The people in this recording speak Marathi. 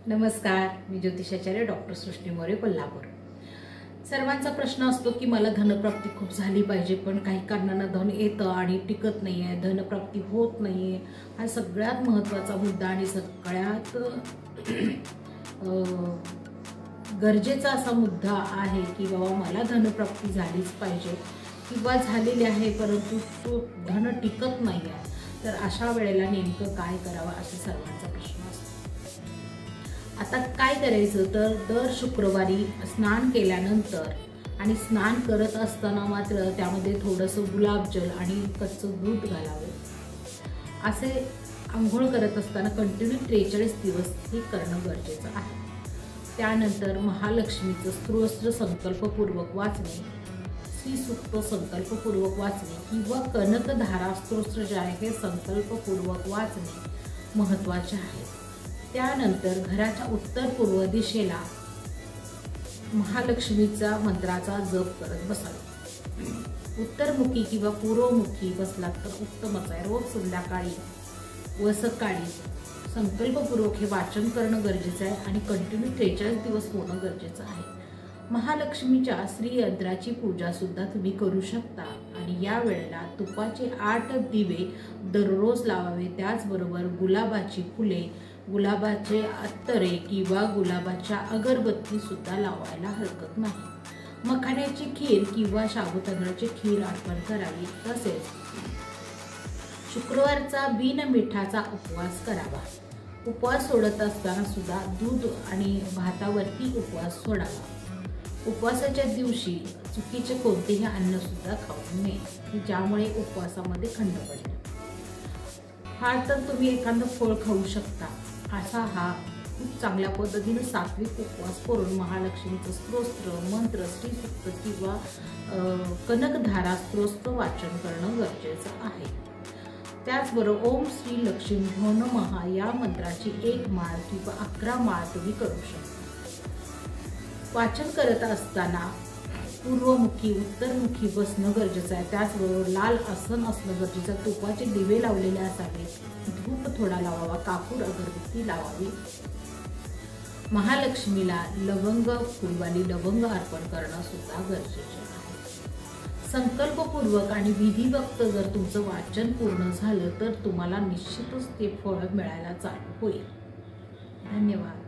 नमस्कार, मी ज्योतिषाचार्य डॉक्टर सृष्टी मोरे, कोल्हापूर। सर्वांचा प्रश्न असतो की मला धनप्राप्ती खूप झाली पाहिजे, पण काही कारणानं धन येतं आणि टिकत नाहीये, धनप्राप्ती होत नाहीये। हा सगळ्यात महत्त्वाचा मुद्दा आणि सगळ्यात गरजेचा असा मुद्दा आहे की बाबा मला धनप्राप्ती झालीच पाहिजे किंवा झालेली आहे परंतु तो धन टिकत नाहीये। तर अशा वेळेला नेमकं काय करावं असा सर्वांचा प्रश्न असतो। आता काय करायचं तर दर शुक्रवारी स्नान केल्यानंतर आणि स्नान करत असताना मात्र त्यामध्ये थोडंसं गुलाबजल आणि कच्चं दूध घालावे। असे आंघोळ करत असताना कंटिन्यू 43 दिवस हे करणं गरजेचं आहे। त्यानंतर महालक्ष्मीचं स्तोत्र संकल्पपूर्वक वाचणे, श्रीसूक्त संकल्पपूर्वक वाचणे किंवा कनकधारा स्तोत्र जे आहे हे संकल्पपूर्वक वाचणे महत्त्वाचे आहे। त्यानंतर घराच्या उत्तर पूर्व दिशेला महालक्ष्मीचा मंत्राचा जप करत बसावे। उत्तरमुखी किंवा पूर्वमुखी बसलात तर उत्तमच आहे। रोज संध्याकाळी व सकाळी संकल्पपूर्वक हे वाचन करणं गरजेचं आहे आणि कंटिन्यू 43 दिवस होणं गरजेचं आहे। महालक्ष्मीच्या श्रीयंत्राची पूजा सुद्धा तुम्ही करू शकता आणि या वेळेला तुपाचे 8 दिवे दररोज लावावे। त्याचबरोबर गुलाबाची फुले, गुलाबाचे अत्तरे किंवा गुलाबाच्या अगरबत्ती सुद्धा लावायला हरकत नाही। मखाण्याची खीर किंवा साबुदाण्याची खीर अर्पण करावी। तसेच शुक्रवारचा बिनमिठाचा उपवास करावा। उपवास सोडत असताना सुद्धा दूध आणि भातावरती उपवास सोडावा। उपवासाच्या दिवशी चुकीचे कोणतेही अन्न सुद्धा खाऊ नये ज्यामुळे उपवासामध्ये खंड पडेल। हा तर तुम्ही एखादं फळ खाऊ शकता। असा हा खूप चांगल्या पद्धतीने सात्विक उपवास करून महालक्ष्मीचं स्तोत्र, मंत्र, श्रीसूक्त किंवा कनकधारा स्तोत्र वाचन करणं गरजेचं आहे। त्याचबरोबर ओम श्री लक्ष्मीभ्यो नमः या मंत्राची 1 माळ किंवा 11 माळ तुम्ही करू शकता। वाचन करत असताना पूर्वमुखी उत्तरमुखी बसणं गरजेचं आहे। त्याचबरोबर लाल आसन असणं गरजेचं आहे। तुपाचे दिवे लावलेले असावे, धूप थोडा लावावा, कापूर अगरबत्ती लावावी। महालक्ष्मीला लवंग, फुलवाली लवंग अर्पण करणं सुद्धा गरजेचे आहे। संकल्पपूर्वक आणि विधिवक्त जर तुमचं वाचन पूर्ण झालं तर तुम्हाला निश्चितच ते फळ मिळायला चालू होईल। धन्यवाद।